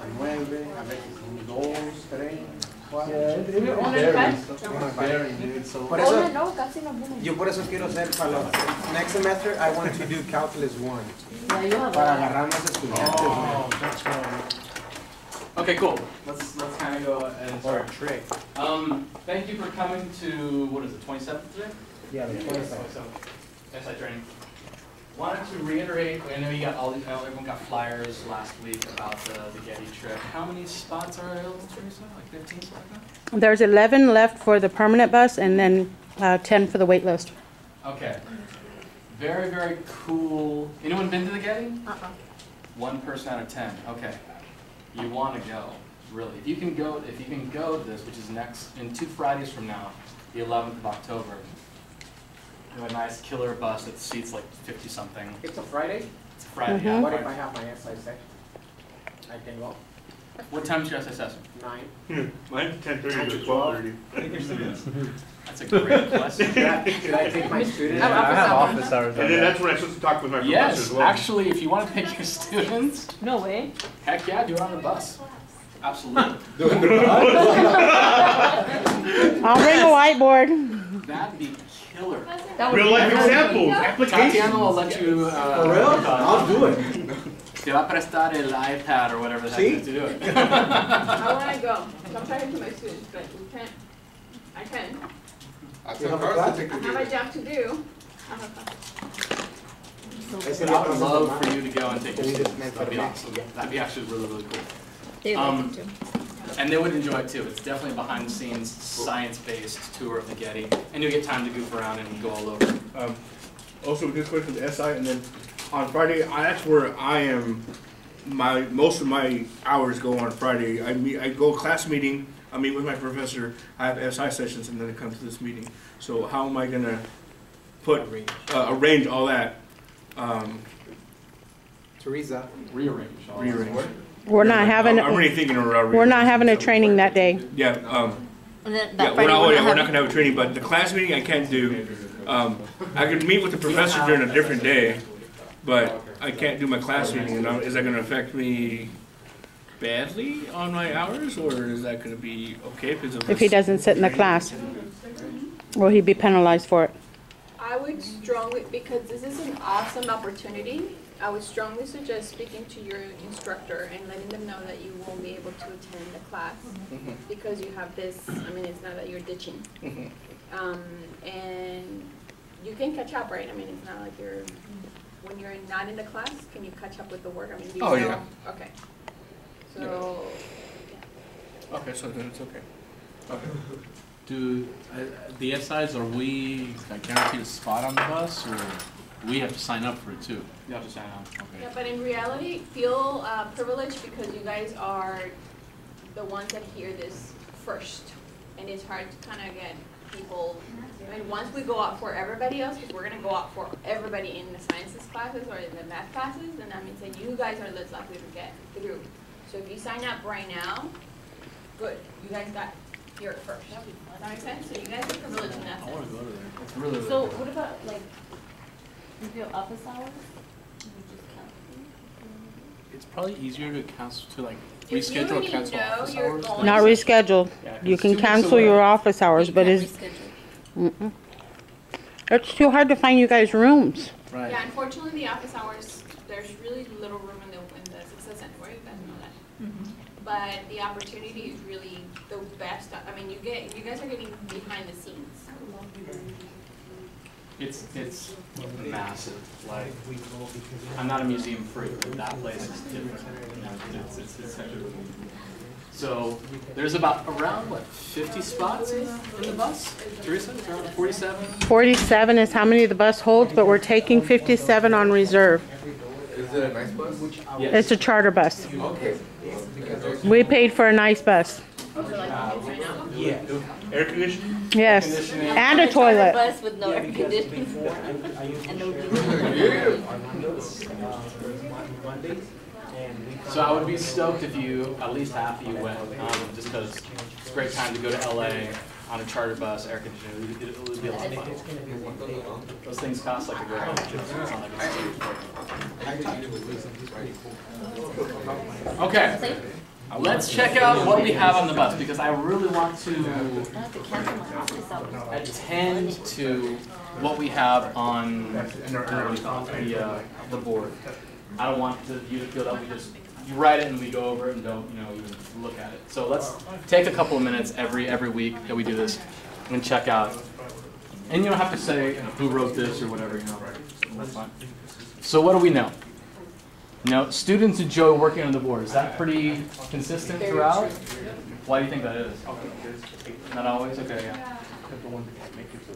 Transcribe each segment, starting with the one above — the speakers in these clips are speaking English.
a 9, a veces 2, 3, 4. Por eso, yo por eso quiero hacer para los next semester, I want to do calculus 1. Para agarrar más estudiantes. Oh, that's right. Okay, cool. Let's kind of go and start. Trick. Thank you for coming to, what is it, 27th today? Yeah, the 27th. SI training. Wanted to reiterate, I know you got everyone got flyers last week about the Getty trip. How many spots are available, Teresa? Like 15 spots now? There's 11 left for the permanent bus and then 10 for the wait list. Okay. Very, very cool. Anyone been to the Getty? One person out of 10. Okay. You want to go, really. If you can go to this, which is in 2 Fridays from now, the 11th of October. We have a nice killer bus that seats like 50 something. It's a Friday? It's a Friday. Mm-hmm. Yeah, What if I have my SI section? I can go. What time is your SI session? 9. Mine's 10:30 to 12:30. That's a great question. Should I take my students? I have office hours. And then that's when I'm supposed to talk with my professor Yes, as well. actually, if you want to pick your students, No way. heck yeah, do it on the bus. Absolutely. I'll bring a whiteboard. That'd be killer. Real life examples, Tatiana applications. will let you. For real? I'll do it. Te va a prestar el iPad or whatever the heck See? to do it. I want to go. I'm talking to my students, but we can't. I can. I have I have a job to do. I would love for you to go and take your students. That'd be awesome. That'd be actually really, really cool. They like it too. And they would enjoy it too. It's definitely a behind-the-scenes, science-based tour of the Getty, and you'll get time to goof around and go all over. Also, this question with SI, and then on Friday, that's where I am. Most of my hours go on Friday. I go class meeting. I meet with my professor. I have SI sessions, and then I come to this meeting. So how am I gonna arrange all that? Teresa. Rearrange. Rearrange. We're not having I'm already thinking of we're not having a training that day. Yeah. And then Yeah, we're not gonna have a training, but the class meeting I can't do. I could meet with the professor during a different day, but I can't do my class meeting. And is that gonna affect me badly on my hours, or is that gonna be okay? If he doesn't sit in the class, will he be penalized for it? I would strongly, because this is an awesome opportunity, I would strongly suggest speaking to your instructor and letting them know that you won't be able to attend the class because you have this, I mean, it's not that you're ditching. And you can catch up, right? I mean, it's not like when you're not in the class, can you catch up with the work? I mean, do you know? Yeah. Okay. So, Okay, so then it's okay. Okay. Do the SIs, are we guaranteed a spot on the bus, or we have to sign up for it too? You have to sign on. yeah, Okay. but in reality, feel privileged because you guys are the ones that hear this first. And it's hard to kind of get people, I mean, once we go out for everybody else, because we're going to go out for everybody in the sciences classes or in the math classes, and that means that you guys are less likely to get through. So if you sign up right now, good. You guys got here first. Does that make sense? So you guys are privileged in that I sense. want to go to there. It's really, really So cool. what about like, if your office hours? You just count. It's probably easier to cancel, to like If you reschedule or already cancel know office you're hours. going- Not rescheduled. Yeah, 'cause You can 2 weeks cancel away. your office hours, but it's too hard to find you guys rooms. Right. Yeah, unfortunately, the office hours, there's really little room in the Success Center, right? You guys know that. But the opportunity is really the best. I mean, you guys are getting behind the scenes. It's massive. Like, I'm not a museum freak, but that place is different. You know, it's actually really cool. So there's around what, 50 spots in the bus? Teresa, it's around 47. 47 is how many the bus holds, but we're taking 57 on reserve. Is it a nice bus? Yes. It's a charter bus. Okay. We paid for a nice bus. Yeah. Air conditioning? Yes, and a toilet. Bus with no air conditioning. And no So I would be stoked if at least half of you went, just because it's a great time to go to LA on a charter bus, air conditioning. It would be a lot of fun. Those things cost like a grand. It's not like it's cheap. Okay. Let's check out what we have on the bus, because I really want to attend to what we have on the board. I don't want you to feel that we just you write it and we go over it and don't even look at it. So let's take a couple of minutes every week that we do this and check out. And you don't have to say who wrote this or whatever, That's fine. So what do we know? Students enjoy working on the board. Is that pretty consistent throughout? Why do you think that is? Not always? Okay, yeah.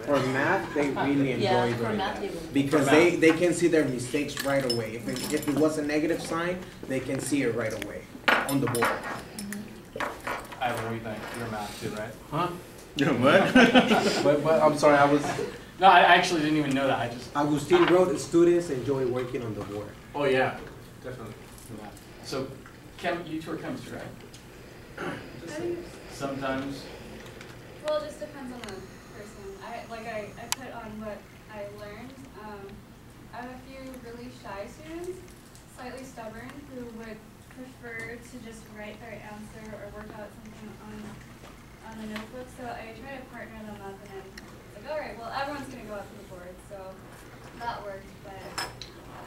For math, they really enjoy doing that. Because they can see their mistakes right away. If it was a negative sign, they can see it right away on the board. Ivan, what do you think? You're math too, right? Huh? What? I'm sorry, I was... No, I actually didn't even know that. Agustin wrote, students enjoy working on the board. Oh, yeah. Definitely. So, you two are chemistry, right? Sometimes. Well, it just depends on the person. I put on what I learned. I have a few really shy students, slightly stubborn, who would prefer to just write their answer or work out something on the notebook. So I try to partner them up, and then it's like, all right, well, everyone's going to go up to the board. So that worked, but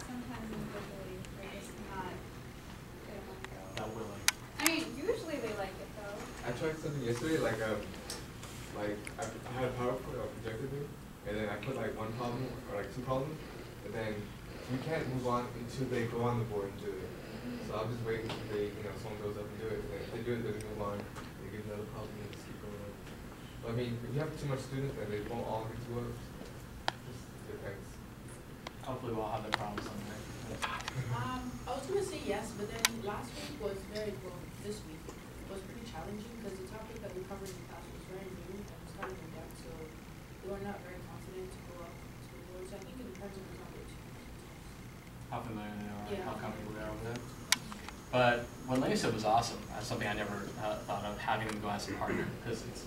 sometimes individually they're just not, they don't want to go. Not willing. I mean, usually they like it though. I tried something yesterday, like I had a PowerPoint or projected it, and then I put like one problem or like two problems, and then you can't move on until they go on the board and do it. So I'll just wait until they, someone goes up and do it. And if they do it, then they move on. They give another problem and just keep going on. But I mean, if you have too much students, then they won't all get to work. Just depends. Hopefully we'll have that problem someday. I was going to say yes, but then last week was this week was pretty challenging because the topic that we covered in class was very new and was kind of in depth, so they were not very confident to go up to the board. So I think it depends on the topic. How familiar they are, how comfortable they are with it. But what Lenny said was awesome. That's something I never thought of, having them go as a partner, because it's,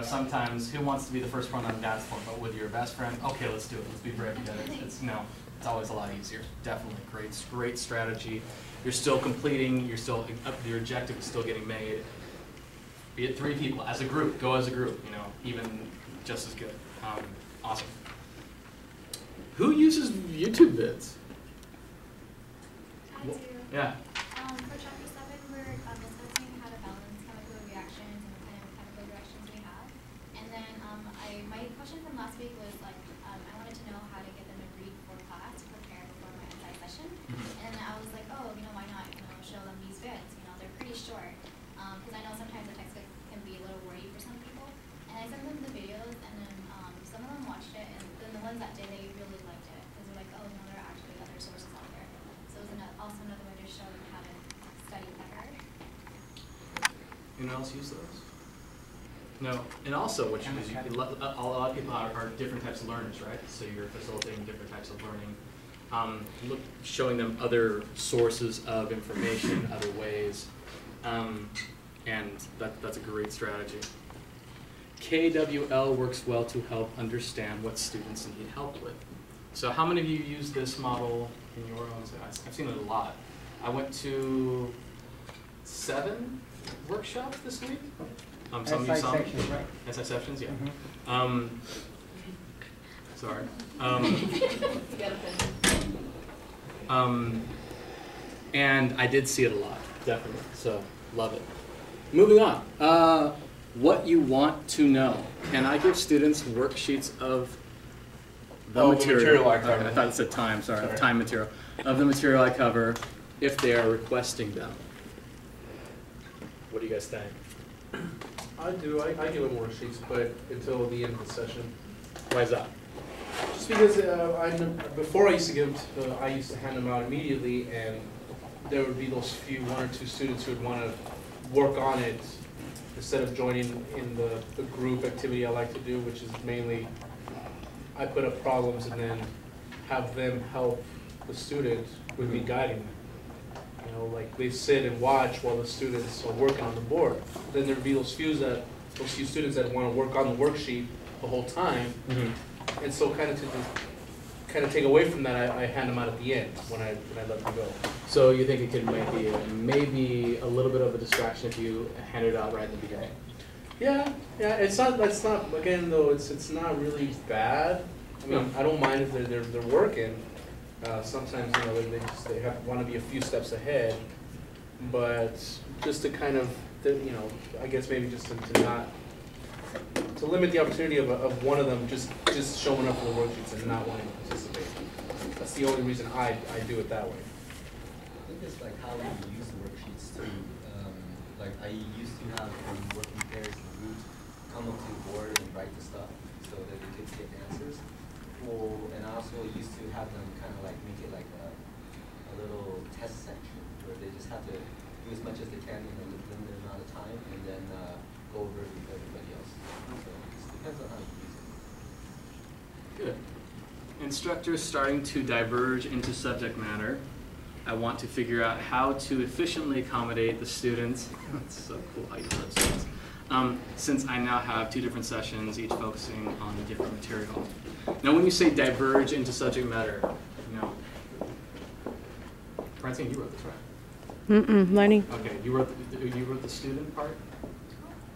sometimes who wants to be the first one on the dance floor, but with your best friend, okay, let's do it, let's be brave together. It's always a lot easier. Definitely great strategy. You're still completing, your objective is still getting made. Be it 3 people, as a group, go as a group, even just as good. Awesome. Who uses YouTube vids? I do. Yeah. For chapter 7, we're discussing how to balance chemical reactions and what kind of chemical reactions we have. And then my question from last week was I wanted to know how to get them to read before class, prepare before my SI session. And I was like, oh, why not show them these vids? They're pretty short. Because I know sometimes the textbook can be a little wordy for some people. And I sent them the videos, and then some of them watched it, and then the ones that did, they really liked it. Because they're like, oh, there are actually other sources out there. So it was also another way to show them how to study better. Anyone else use those? No. And also, what you do, a lot of people are different types of learners, right? So you're facilitating different types of learning. Showing them other sources of information, other ways. And that's a great strategy. KWL works well to help understand what students need help with. So how many of you use this model in your own? I've seen it a lot. I went to 7 workshops this week. Some SI sections, right? SI sections, yeah. Sorry. And I did see it a lot, definitely. So love it. Moving on. What you want to know. Can I give students worksheets of the material I cover? I thought it said time, sorry. Of time material. Of the material I cover if they are requesting them. What do you guys think? I do. I give them worksheets, but until the end of the session. Why is that? Just because before I used to give them, I used to hand them out immediately, and there would be those few 1 or 2 students who would want to work on it instead of joining in the group activity I like to do, which is mainly I put up problems and then have them help the student with me guiding them. They sit and watch while the students are working on the board. Then there'd be those few students that want to work on the worksheet the whole time. Mm-hmm. And so kind of take away from that, I hand them out at the end when I let them go. So you think it could maybe a little bit of a distraction if you hand it out right in the beginning? Yeah, it's not, again though, it's not really bad. I mean, I don't mind if they're working. Sometimes, you know, they want to be a few steps ahead, but just to kind of, you know, I guess maybe just to limit the opportunity of one of them just showing up for the worksheets and not wanting to participate. That's the only reason I do it that way. I think it's like how we use the worksheets too. Like I used to have working pairs and groups come up to the board and write the stuff so that the kids get answers. And I also used to have them kind of like make it like a little test section where they just have to do as much as they can in a limited amount of time and then go over it with everybody else. So it depends on how you use it. Good. Instructors starting to diverge into subject matter. I want to figure out how to efficiently accommodate the students. That's so cool how you do those things. Since I now have 2 different sessions, each focusing on a different material. Now when you say diverge into subject matter, you know, Francine, you wrote this, right? Lenny. Okay, you wrote the student part?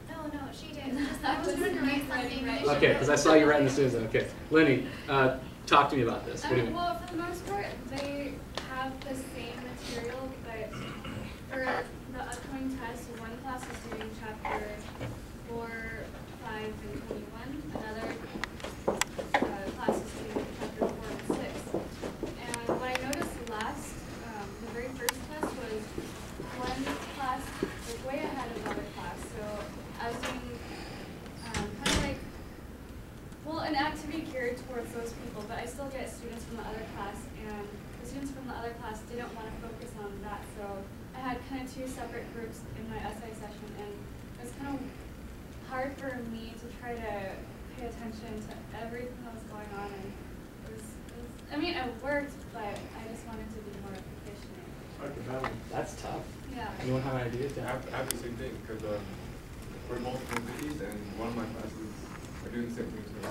No, she did. I was trying to write something. Okay, because I saw you writing the students. Okay, Lenny, talk to me about this. What do you mean? Well, for the most part, they have the same material, but for the upcoming test, one class is doing chapter 4, 5, and 21. Another class is doing chapter 4 and 6. And what I noticed the very first test was one class was way ahead of the other class. So I was doing kind of like, well, an activity geared towards those people, but I still get students from the other class, and the students from the other class didn't want to focus on that. So I had kind of 2 separate groups in my essay session, and it was kind of hard for me to try to pay attention to everything that was going on. And I mean, it worked, but I just wanted to be more efficient. That's tough. Yeah. Anyone have an idea? I have the same thing because we're multiple entities and one of my classes are doing the same thing too. So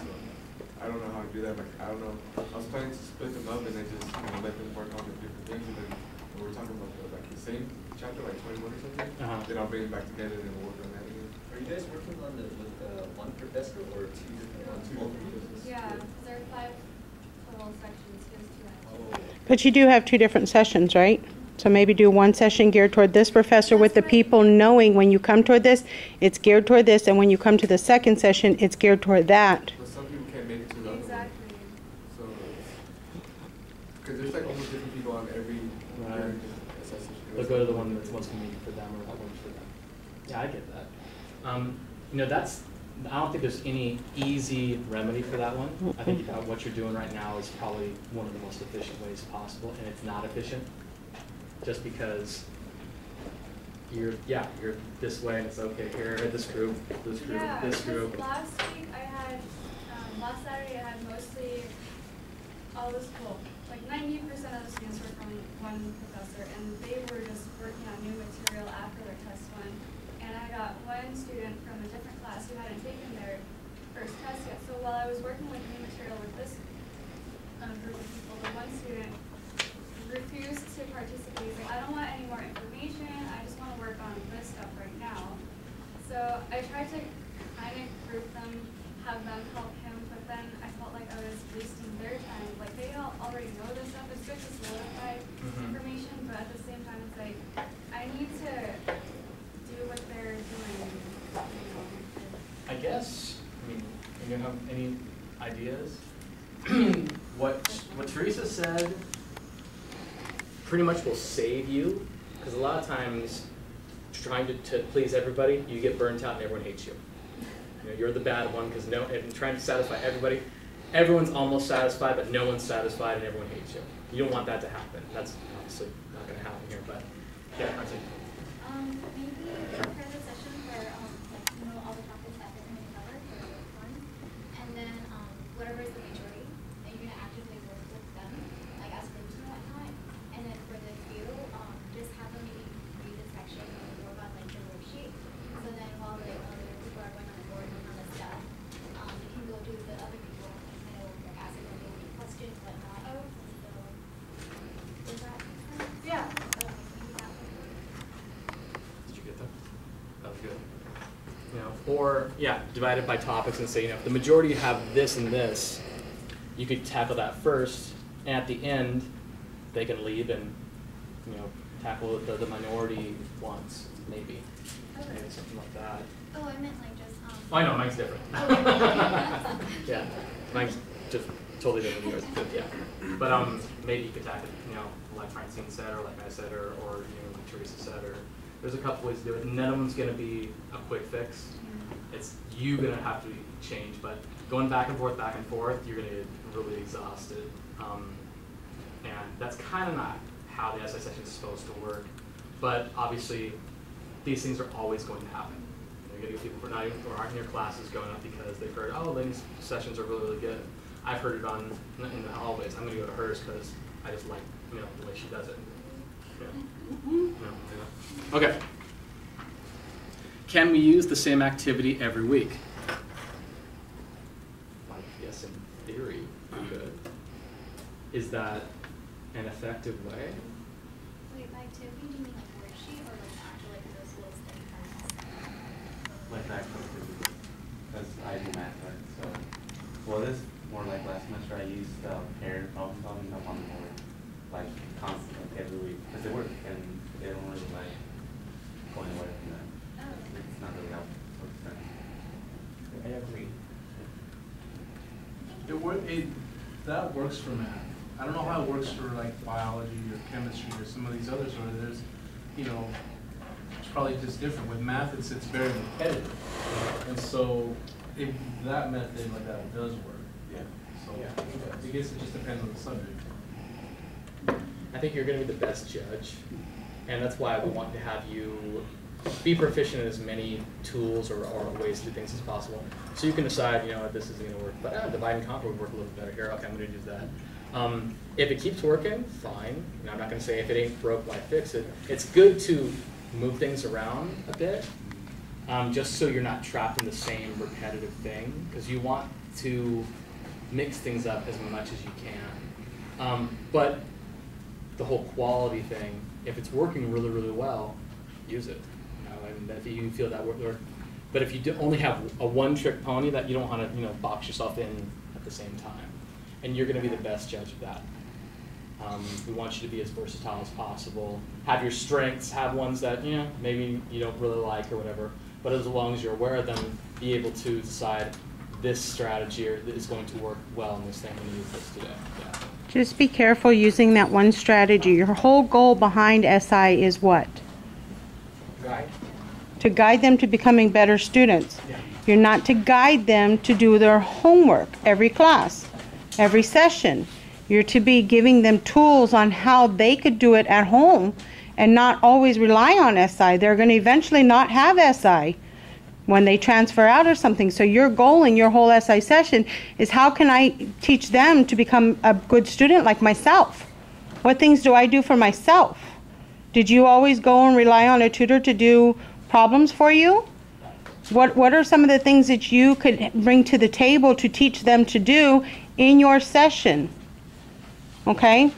I don't know how to do that. Like I don't know. I was planning to split them up and then just let them work on the different things. And then when we're talking about the same chapter, like 21 or something, then I'll bring it back together and then we'll work on that again. Are you guys working on with one professor or 2 different professors? Yeah, there are 5 total sections. There's 2 But you do have 2 different sessions, right? So maybe do one session geared toward this professor with the people knowing when you come toward this, it's geared toward this, and when you come to the second session, it's geared toward that. But some people can't make it to the other one. Exactly. So, because there's like almost different people on every Right. They'll go to the one that's most convenient for them or that works for them. Yeah, I get that. You know, I don't think there's any easy remedy for that one. I think what you're doing right now is probably one of the most efficient ways possible, and it's not efficient just because you're this way and it's okay here, this group, this group, this group. Last week I had, last Saturday I had mostly all the school. Like 90% of the students were from one professor, and they were just working on new material after their test one. And I got one student from a different class who hadn't taken their first test yet. So while I was working with new material with this group of people, the one student refused to participate. He's like, I don't want any more information. I just want to work on this stuff right now. So I tried to kind of group them, have them help him, but then I felt like I was wasting their time. Like they all already know this stuff. It's good to solidify information, but at the same time, it's like I need to do what they're doing. You know. I guess. I mean, you have any ideas? What Teresa said pretty much will save you, because a lot of times trying to please everybody, you get burnt out and everyone hates you. You know, you're the bad one because and trying to satisfy everybody, everyone's almost satisfied, but no one's satisfied and everyone hates you. You don't want that to happen. That's obviously not going to happen here, but yeah, I think. Maybe prepare the session for all the topics that they're going to cover for the one, and then whatever is the majority, then you're going to actively work with them, like ask groups and whatnot, and then for the few, just have them maybe read the section or more about like the worksheet. So then while the other people are going on the board and on the stuff, you can go do the other people and kind of ask them any questions, whatnot. So does that make sense? Yeah. Or, yeah, divide it by topics and say, you know, if the majority have this and this, you could tackle that first, and at the end, they can leave and, you know, tackle the minority ones, maybe. Okay. Maybe something like that. Oh, I meant like just, Oh, I know, mine's different. Oh, Yeah, mine's just totally different than yours, but yeah. But maybe you could tackle, you know, like Francine said, or like I said, or you know, like Teresa said, or there's a couple ways to do it. None of them's gonna be a quick fix. It's you gonna have to change, but going back and forth, you're gonna get really exhausted. And that's kind of not how the SI session is supposed to work. But obviously, these things are always going to happen. You're gonna get people who aren't in your classes going up because they've heard, oh, Lainey's sessions are really, really good. I've heard it in the hallways. I'm gonna go to hers because I just like, you know, the way she does it. Yeah. Okay. Can we use the same activity every week? I guess in theory we could. Is that an effective way? Wait, by activity, do you mean like worksheet or like actual like those little study cards? Like that activity, because I do math, right? So, well, this more like last semester I used paired problem solving up on the board, like constantly every week, because they work and they don't really like going away from that. Oh. It's not really helpful. I agree. That works for math. I don't know how it works for like biology or chemistry or some of these others where there's, you know, it's probably just different. With math, it's very repetitive. And so if that method like that does work. Yeah. So Yeah. I guess it just depends on the subject. I think you're going to be the best judge, and that's why I want to have you be proficient in as many tools or ways to do things as possible. So you can decide, you know, this isn't going to work, but divide and conquer would work a little better here. Okay, I'm going to use that. If it keeps working, fine. You know, I'm not going to say if it ain't broke, why fix it. It's good to move things around a bit, just so you're not trapped in the same repetitive thing, because you want to mix things up as much as you can. But the whole quality thing, if it's working really, really well, use it. You know, and if you feel that work. But if you only have a one-trick pony, that you don't want to, you know, box yourself in at the same time. And you're going to be the best judge of that. We want you to be as versatile as possible. Have your strengths, have ones that, you know, maybe you don't really like or whatever. But as long as you're aware of them, be able to decide this strategy is going to work well in this thing and use this today. Yeah. Just be careful using that one strategy. Your whole goal behind SI is what? Guide. To guide them to becoming better students. Yeah. You're not to guide them to do their homework every class, every session. You're to be giving them tools on how they could do it at home and not always rely on SI. They're going to eventually not have SI when they transfer out or something. So your goal in your whole SI session is, how can I teach them to become a good student like myself? What things do I do for myself? Did you always go and rely on a tutor to do problems for you? What are some of the things that you could bring to the table to teach them to do in your session? Okay?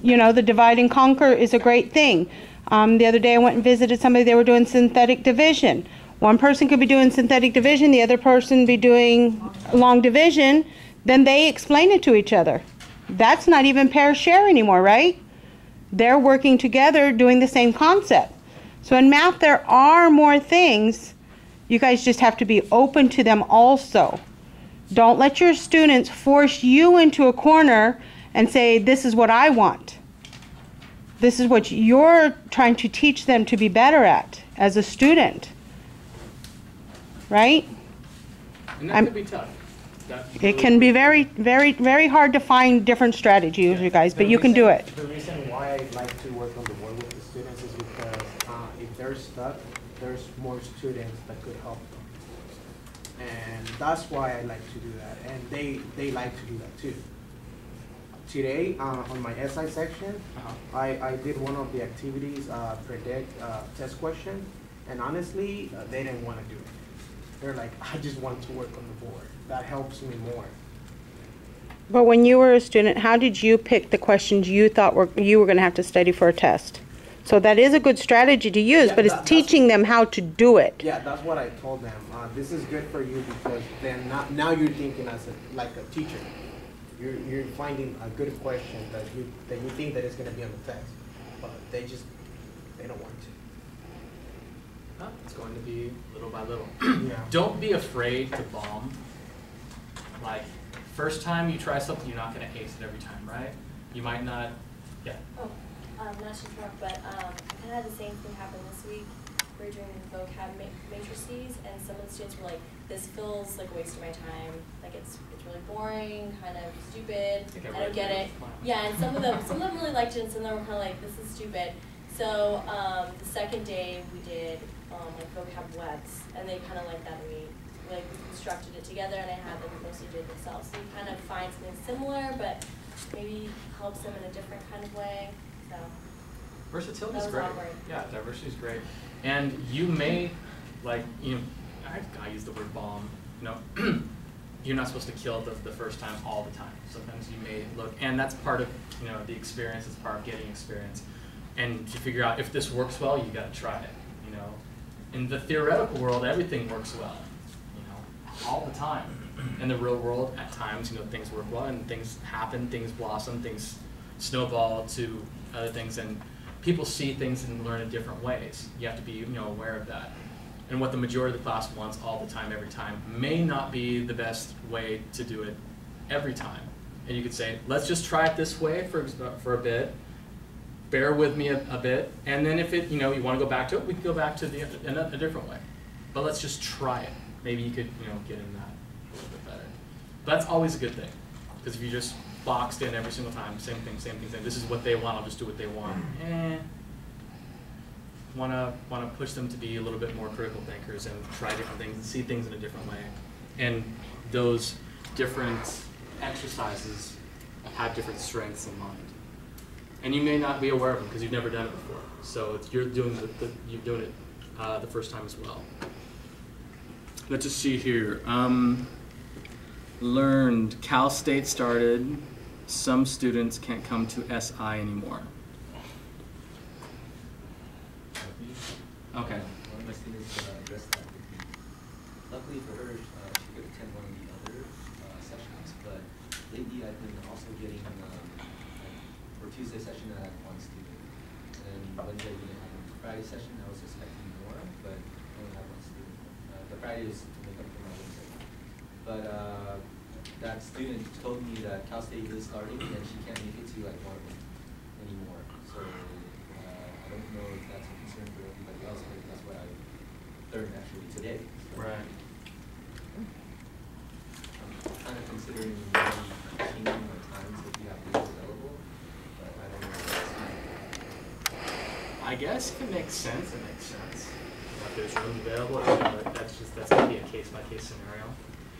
You know, the divide and conquer is a great thing. The other day I went and visited somebody, they were doing synthetic division. One person could be doing synthetic division, the other person be doing long division, then they explain it to each other. That's not even pair share anymore, right? They're working together doing the same concept. So in math there are more things. You guys just have to be open to them also. Don't let your students force you into a corner and say, this is what I want. This is what you're trying to teach them to be better at as a student. Right? And that could be tough. It can be very, very, very hard to find different strategies, you guys, but you can do it. The reason why I like to work on the board with the students is because if they're stuck, there's more students that could help them. And that's why I like to do that. And they like to do that too. Today, on my SI section, I did one of the activities, predict test question. And honestly, they didn't want to do it. They're like, I just want to work on the board. That helps me more. But when you were a student, how did you pick the questions you thought you were going to have to study for a test? So that is a good strategy to use, Yeah, but it's that's- teaching them how to do it. Yeah, that's what I told them. This is good for you because then now you're thinking as like a teacher. You're finding a good question that you think that it's going to be on the test, but they don't want to. Oh, it's going to be little by little. Yeah. Don't be afraid to bomb. Like, first time you try something, you're not going to ace it every time, right? You might not, yeah. Oh, not to interrupt, but I kind of had the same thing happen this week. We were doing vocab matrices, and some of the students were like, "This feels like a waste of my time. Like it's really boring, kind of stupid. I don't get it." Yeah, and some of them really liked it, and some of them were kind of like, "This is stupid." So the second day we did like vocab webs, and they kind of liked that. We constructed it together, and I had them mostly do it themselves. So you kind of find something similar, but maybe helps them in a different kind of way. So Versatility is that was great. awkward. Yeah, diversity is great. And you may, like, I use the word bomb, you're not supposed to kill it the first time all the time. Sometimes you may look, and that's part of, the experience, it's part of getting experience. And to figure out if this works well, you gotta try it, In the theoretical world, everything works well, all the time. In the real world, at times, things work well and things happen, things blossom, things snowball to other things, and people see things and learn in different ways. You have to be, aware of that. And what the majority of the class wants all the time, every time, may not be the best way to do it every time. And you could say, let's just try it this way for a bit, bear with me a bit, and then if it, you want to go back to it, we can go back to a different way. But let's just try it. Maybe you could, get in that a little bit better. But that's always a good thing, because if you just boxed in every single time, same thing, this is what they want, I'll just do what they want. Want to push them to be a little bit more critical thinkers and try different things and see things in a different way. And those different exercises have different strengths in mind. And you may not be aware of them because you've never done it before. So you're doing it the first time as well. Let's just see here. Learned, Cal State started. Some students can't come to SI anymore. Okay. One of my students addressed that with me. Luckily for her, she could attend one of the other sessions, but lately I've been also getting, for Tuesday session I had one student, and Wednesday we didn't have a Friday session. I was expecting more, but I only had one student. The Friday is to make up for my Wednesday. But that student told me that Cal State is starting and she can't make it to like one of them anymore. So I don't know if that's a concern for everybody else, but that's what I learned actually today. So right. I'm kind of considering maybe changing my times if you have these available, but I don't know if that's I guess if it makes sense, it makes sense. If there's rooms available, but that's going to be a case-by-case scenario.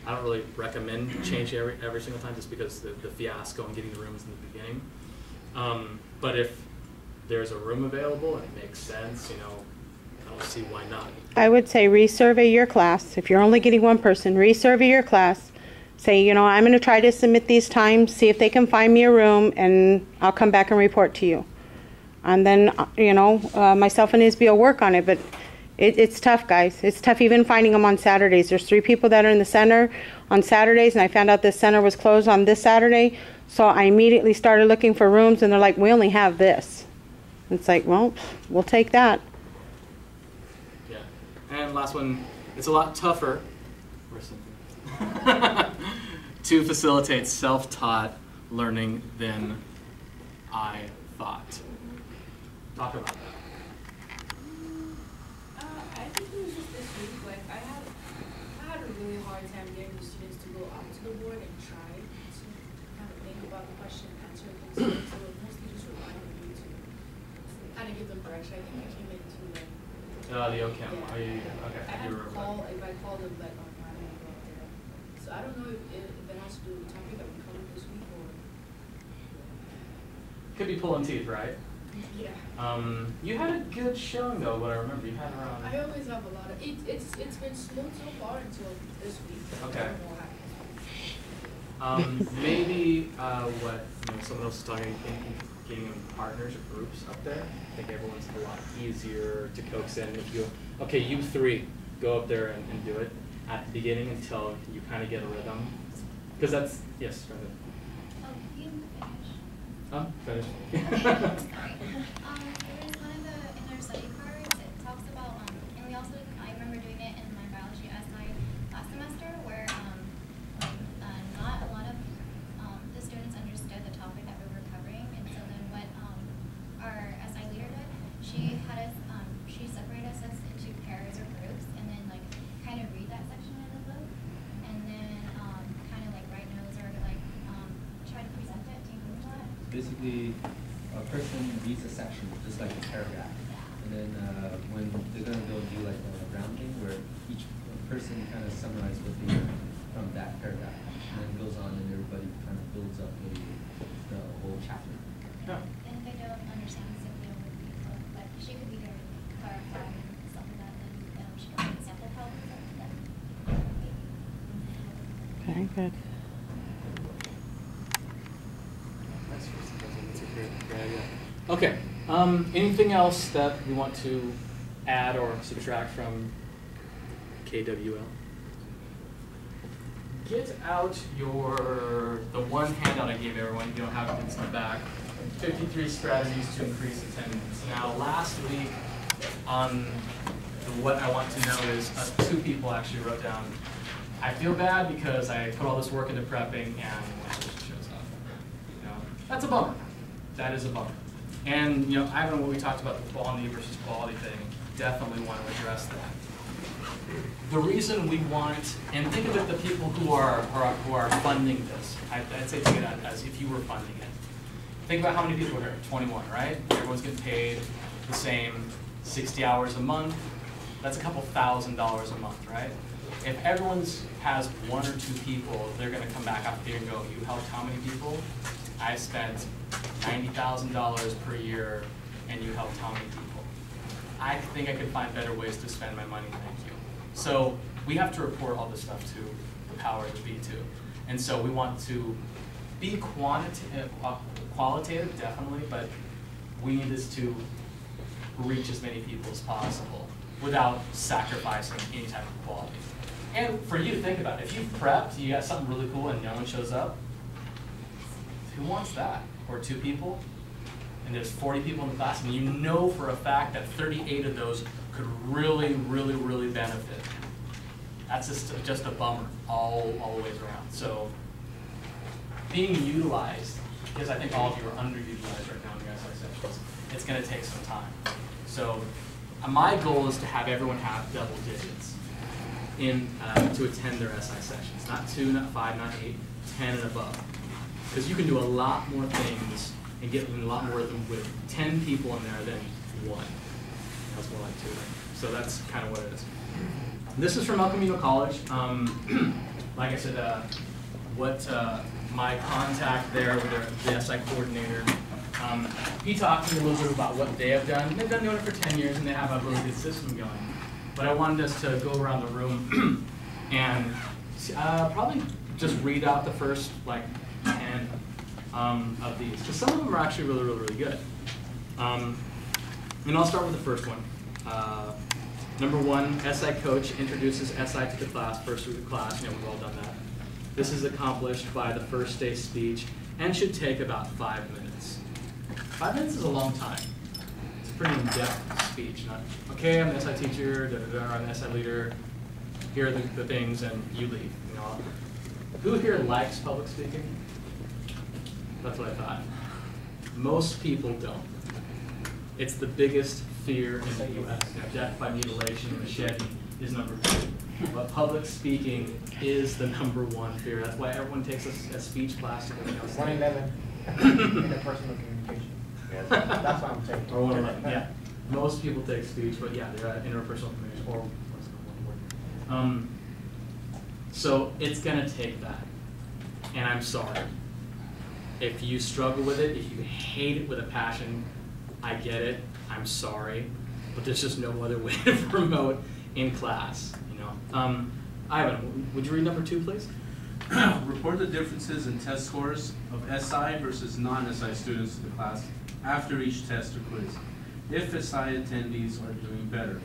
I don't really recommend changing every single time just because the fiasco and getting the rooms in the beginning. But if there's a room available and it makes sense, I don't see why not. I would say resurvey your class. If you're only getting one person, resurvey your class. Say, I'm going to try to submit these times, see if they can find me a room, and I'll come back and report to you. And then, myself and Isby will work on it, but it's tough, guys. It's tough even finding them on Saturdays. There's 3 people that are in the center on Saturdays, and I found out this center was closed on this Saturday, so I immediately started looking for rooms, and they're like, we only have this. It's like, well, we'll take that. Yeah. And last one, it's a lot tougher to facilitate self-taught learning than I thought. Talk about that. I think it was just this week. Like I had a really hard time getting the students to go out to the board and try to kind of think about the question, answer things. So it was mostly just relying on you to kind of give them direction. I think I came in too late. The OChem. Yeah. Oh, yeah. Okay. I had to call if I called them like on Friday and go out there. So I don't know if it has to do with the topic that we covered this week or. Could be pulling teeth, right? Yeah. You had a good showing though. What I remember, you had around. I always have a lot of it's been smooth so far until this week. Okay. I don't know what happens. Maybe what someone else is talking. getting them partners or groups up there. I think everyone's a lot easier to coax in if you, okay, you three, go up there and do it at the beginning until you kind of get a rhythm. Because that's, yes, go ahead. Oh, you can finish. Finish. Sorry. There was one of in our study cards, it talks about, and we also, I remember doing it in my biology SI last semester, where not a lot of the students understood the topic that we were covering, and so then what our SI leader did, she had us, she separated us into pairs or groups, and then like kind of read that section of the book, and then kind of like write notes or like try to present it. Do you remember that? Basically, a person reads a section, just like a paragraph. And then when they're going to go do like a rounding where each person kind of summarizes what they learned from that paragraph. And then goes on and everybody kind of builds up the whole chapter. Yeah. And if they don't understand the simply over the book, but she could be there to clarify stuff like that, and she could make sample problems and then Okay, good. That's a great idea. Okay. Anything else that we want to add or subtract from KWL? Get out the one handout I gave everyone. You don't have it, it's in the back. 53 strategies to increase attendance. Now, last week on what I want to know is 2 people actually wrote down, I feel bad because I put all this work into prepping and no one shows up. You know, that's a bummer. That is a bummer. And you know, Ivan, what we talked about the quantity versus quality thing, definitely want to address that. The reason we want, and think of it, the people who are funding this. I'd say think of it as if you were funding it. Think about how many people are here. 21, right? Everyone's getting paid the same 60 hours a month. That's a couple $1,000s a month, right? If everyone has 1 or 2 people, they're going to come back out here and go, you helped how many people? I spent $90,000 per year, and you helped how many people? I think I could find better ways to spend my money, thank you. So we have to report all this stuff to the powers that be too. And so we want to be qualitative, definitely, but we need this to reach as many people as possible without sacrificing any type of quality. And for you to think about it, if you've prepped, you got something really cool and no one shows up, who wants that? Or 2 people, and there's 40 people in the class, and you know for a fact that 38 of those could really, really, really benefit. That's just a bummer all the way around. So being utilized, because I think all of you are underutilized right now in your SI sessions, it's going to take some time. So my goal is to have everyone have double digits to attend their SI sessions. Not 2, not 5, not 8, 10 and above. Because you can do a lot more things and get a lot more of them with 10 people in there than 1. That's more like 2. So that's kind of what it is. This is from El Camino College. Like I said, my contact there with the SI coordinator, he talked to me a little bit about what they have done. They've been doing it for 10 years and they have a really good system going. But I wanted us to go around the room and probably just read out the first 10 of these. Because some of them are actually really, really, really good. And I'll start with the first one. Number 1, SI coach introduces SI to the class, first week of class. You know, we've all done that. This is accomplished by the first day speech and should take about 5 minutes. 5 minutes is a long time. It's a pretty in-depth speech. Not, okay, I'm the SI teacher, I'm the SI leader, here are the things, and you leave. You know. Who here likes public speaking? That's what I thought. Most people don't. It's the biggest fear in the U.S. You know, death by mutilation and machete is number 2. But public speaking is the number 1 fear. That's why everyone takes a speech class to go else. 111 interpersonal communication. That's what I'm taking. Or 111, yeah. Most people take speech, but yeah, they're at interpersonal communication or what's the one word. So it's gonna take that. And I'm sorry. If you struggle with it, if you hate it with a passion, I get it. I'm sorry, but there's just no other way to promote in class. You know, Ivan, would you read number 2, please? Report the differences in test scores of SI versus non-SI students to the class after each test or quiz, if SI attendees are doing better.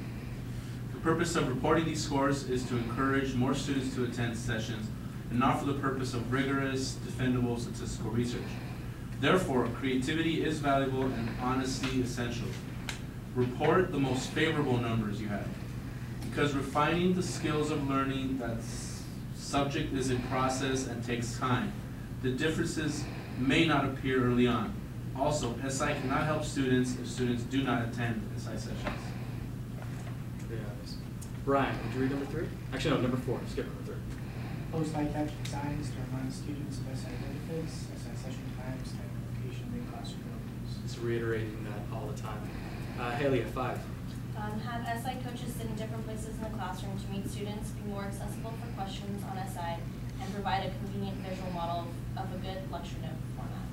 The purpose of reporting these scores is to encourage more students to attend sessions and not for the purpose of rigorous, defendable statistical research. Therefore, creativity is valuable and honesty essential. Report the most favorable numbers you have. Because refining the skills of learning that subject is in process and takes time. The differences may not appear early on. Also, SI cannot help students if students do not attend SI sessions. Brian, would you read number 3? Actually, no, number 4. Skip number 3. Post ICAP designs to remind students of SI benefits, SI session times, time and location, and classroom buildings. Just reiterating that all the time. Haley, at 5. Have SI coaches sit in different places in the classroom to meet students, be more accessible for questions on SI, and provide a convenient visual model of a good lecture note format.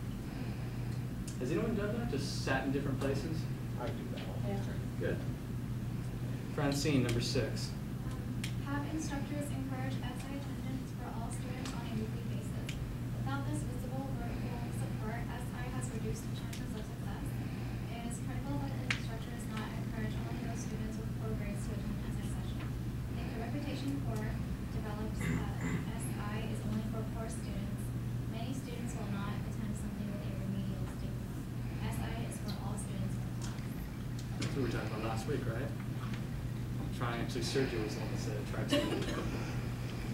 Has anyone done that? Just sat in different places? I do that. Yeah. Good. Francine, number 6. Have instructors encourage SI attendance for all students on a weekly basis. Without this visible vertical support, SI has reduced the chances of success. It is critical that an instructor does not encourage only those students with poor grades to attend SI session. If the reputation for develops SI is only for poor students, many students will not attend something with a remedial stigma. SI is for all students in the class. That's what we were talking about last week, right? Actually, Sergio was the one that said try to.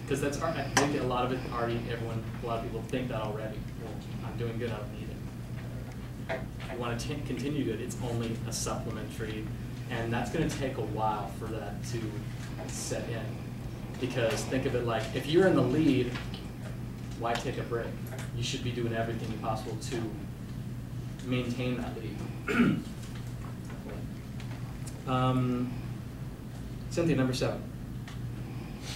Because that's, I think a lot of it already, a lot of people think that already. Well, I'm doing good, I don't need it. If you want to continue good, it's only a supplementary, and that's going to take a while for that to set in. Because think of it like, if you're in the lead, why take a break? You should be doing everything possible to maintain that lead. Cynthia, number 7.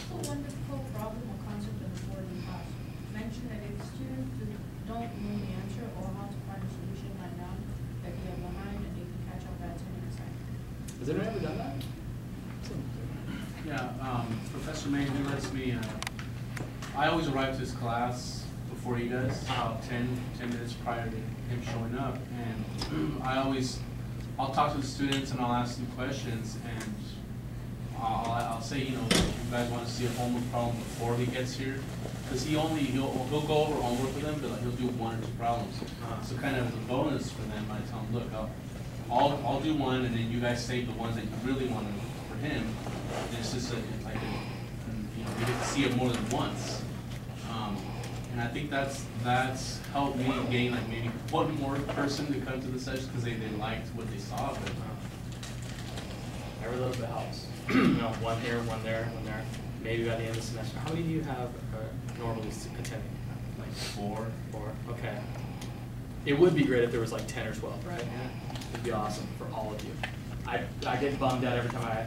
So one difficult problem or concept in the board in class. Mention that if students don't know the answer or how to find a solution right now, that they are behind and they can catch up at 10 minutes. Has anyone ever done that? Yeah, Professor May, he lets me, I always arrive to his class before he does, about 10 minutes prior to him showing up. And I'll talk to the students and I'll ask them questions, and I'll say, you know, if you guys want to see a homework problem before he gets here, because he'll go over homework with them, but like, he'll do 1 or 2 problems. So kind of as a bonus for them, I tell them, look, I'll do 1, and then you guys save the ones that you really want to for him. And it's just like you know, we get to see it more than once. And I think that's helped me gain like maybe 1 more person to come to the session because they liked what they saw. But every little bit helps. You know, 1 here, 1 there, 1 there. Maybe by the end of the semester. How many do you have normally attending? Like 4. Okay. It would be great if there was like 10 or 12, right? Yeah. It'd be awesome for all of you. I get bummed out every time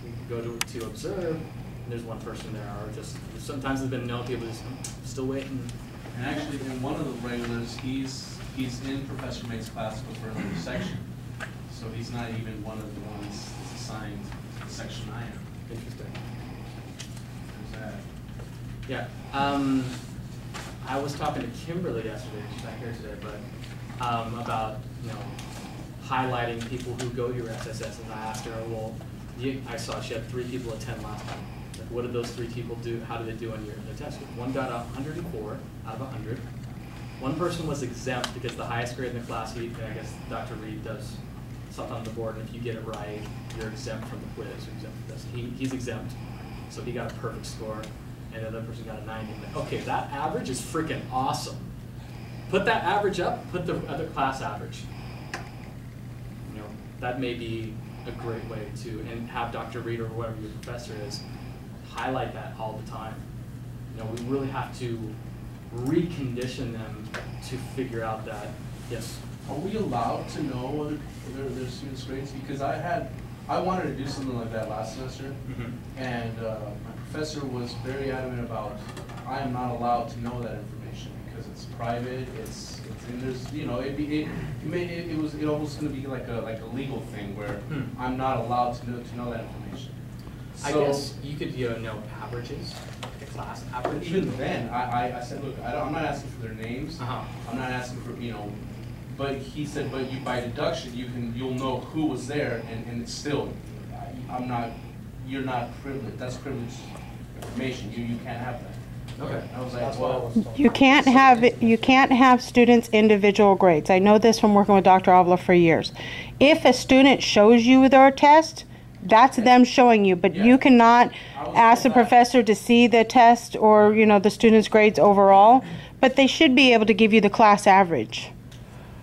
we go to observe, and there's 1 person there, or just sometimes there's been no people just still waiting. And actually, in one of the regulars, he's in Professor May's class but for another section, so he's not even one of the ones that's assigned to the section I am. Interesting. There's that. Yeah. I was talking to Kimberly yesterday. She's not here today, but about highlighting people who go to your SSS, and I asked her, well, I saw she had 3 people attend last time. Like, what did those 3 people do? How did they do on their test? 1 got 104 out of 100. 1 person was exempt because the highest grade in the class, I guess Dr. Reed does something on the board, and if you get it right, you're exempt from the quiz, you're exempt from this. He's exempt, so he got a perfect score, and the other person got a 90. Okay, that average is freaking awesome. Put that average up, put the other class average. That may be a great way to, and have Dr. Reed or whoever your professor is, highlight that all the time. We really have to recondition them to figure out that, yes. Are we allowed to know their students' grades? Because I wanted to do something like that last semester, and my professor was very adamant about, I am not allowed to know that information because it's private, and there's, it was almost going to be like a legal thing where I'm not allowed to know that information. I guess you could know averages, like a class average. Even then, I said, look, I'm not asking for their names. I'm not asking for But he said, but you, by deduction, you'll know who was there, and it's still, you're not privileged, that's privileged information, you can't have that. Okay. I was like, well. You can't have students' individual grades. I know this from working with Dr. Avila for years. If a student shows you their test, that's them showing you, but you cannot ask the professor to see the test or, the student's grades overall, but they should be able to give you the class average.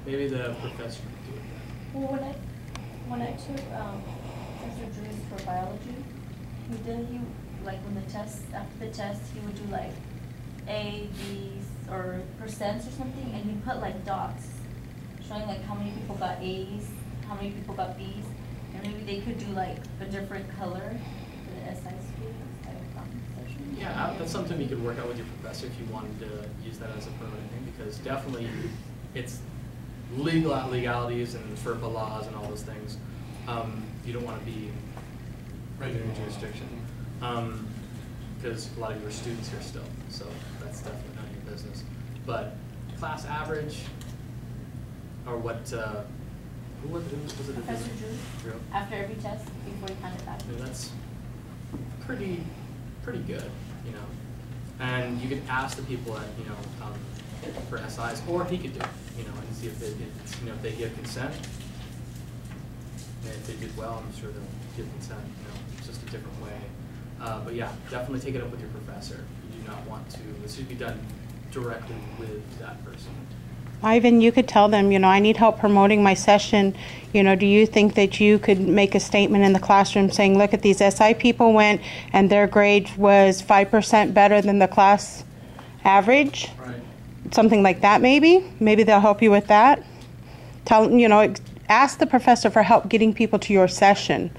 Maybe the professor could do it. Well, when I took Professor Drew's for biology, he like when the test, after the test, he would do like A, B's, or percents or something, and he put like dots, showing like how many people got A's, how many people got B's, and maybe they could do like a different color for the SI students. Yeah, that's something you could work out with your professor if you wanted to use that as a permanent thing, because definitely it's legalities and FERPA laws and all those things. You don't want to be in your jurisdiction. Because a lot of you are students here still, so that's definitely none of your business. But class average, or what, who was it? Professor Drew? After every test, before he handed back. Yeah, that's pretty good, And you could ask the people at, for SIs, or he could do it, and see if they give consent. And if they did well, I'm sure they'll give consent, it's just a different way. But yeah, definitely take it up with your professor. You do not want to, this should be done directly with that person. Ivan, you could tell them, I need help promoting my session. Do you think that you could make a statement in the classroom saying, look at these SI people went and their grade was 5% better than the class average? Right. Something like that maybe. Maybe they'll help you with that. Ask the professor for help getting people to your session.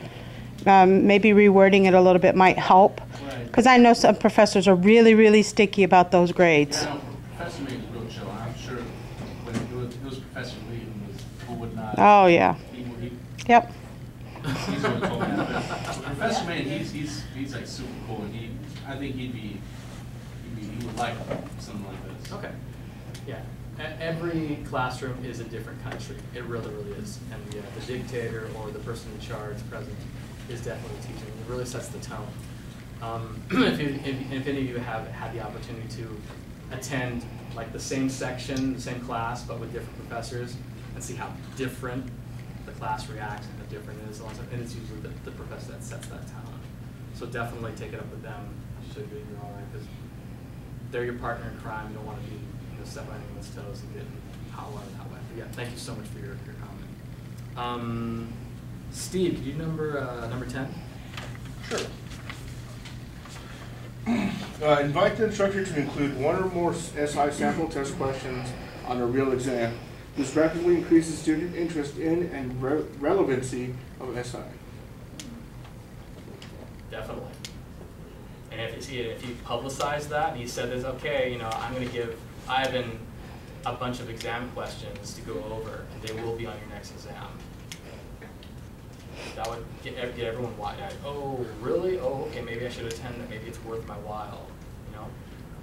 Maybe rewording it a little bit might help. Because I know some professors are really, really sticky about those grades. Yeah, Professor May was real chill. I'm sure when it was Professor Lee who would not. Oh, yeah. Yep. He's what told me. Professor May, he's like super cool, and I think he would like something like this. Okay. Yeah. Every classroom is a different country. It really, really is. And the dictator or the person in charge, president, is definitely teaching. It really sets the tone. If any of you have had the opportunity to attend like the same section, the same class, but with different professors, and see how different the class reacts and how different it is, and it's usually the professor that sets that tone. So definitely take it up with them, show you you're all right, because they're your partner in crime. You don't want to be step on anyone's toes and get hot water that way. But yeah, thank you so much for your comment. Steve, could you number 10? Sure. Invite the instructor to include one or more SI sample test questions on a real exam. This rapidly increases student interest in and relevancy of SI. Definitely. And if you publicize that and you said this, okay, I'm going to give Ivan a bunch of exam questions to go over, and they will be on your next exam. That would get everyone wide-eyed. Oh, really? Oh, okay, maybe I should attend that. Maybe it's worth my while,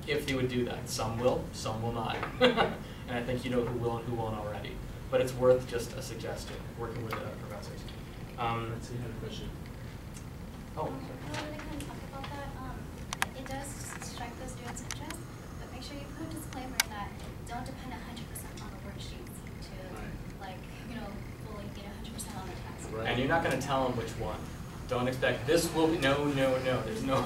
If they would do that. Some will, some will not. And I think you know who will and who won't already. But it's worth just a suggestion, working with the professors. Let's see, I have a question. Oh, When it comes to talk about that, it does strike the students' interest, but make sure you put a disclaimer that don't depend 100% on the worksheets to, fully get 100% on the test. Right. And you're not going to tell them which one. Don't expect this will be, no. There's no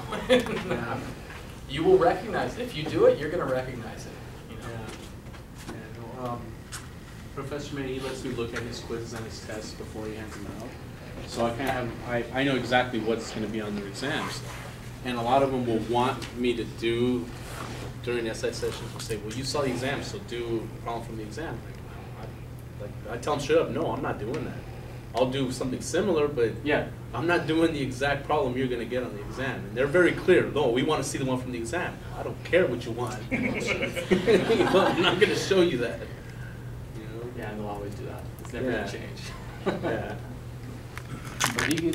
You will recognize it. If you do it, you're going to recognize it. Professor May, he lets me look at his quizzes and his tests before he hands them out. So I know exactly what's going to be on their exams. And a lot of them will want me to do, during the SI sessions, will say, well, you saw the exam, so do a problem from the exam. I tell them straight up, no, I'm not doing that. I'll do something similar, but yeah, I'm not doing the exact problem you're going to get on the exam. And they're very clear. No, we want to see the one from the exam. I don't care what you want. I'm not going to show you that. Yeah, and they'll always do that. It's never going to change. Yeah. But you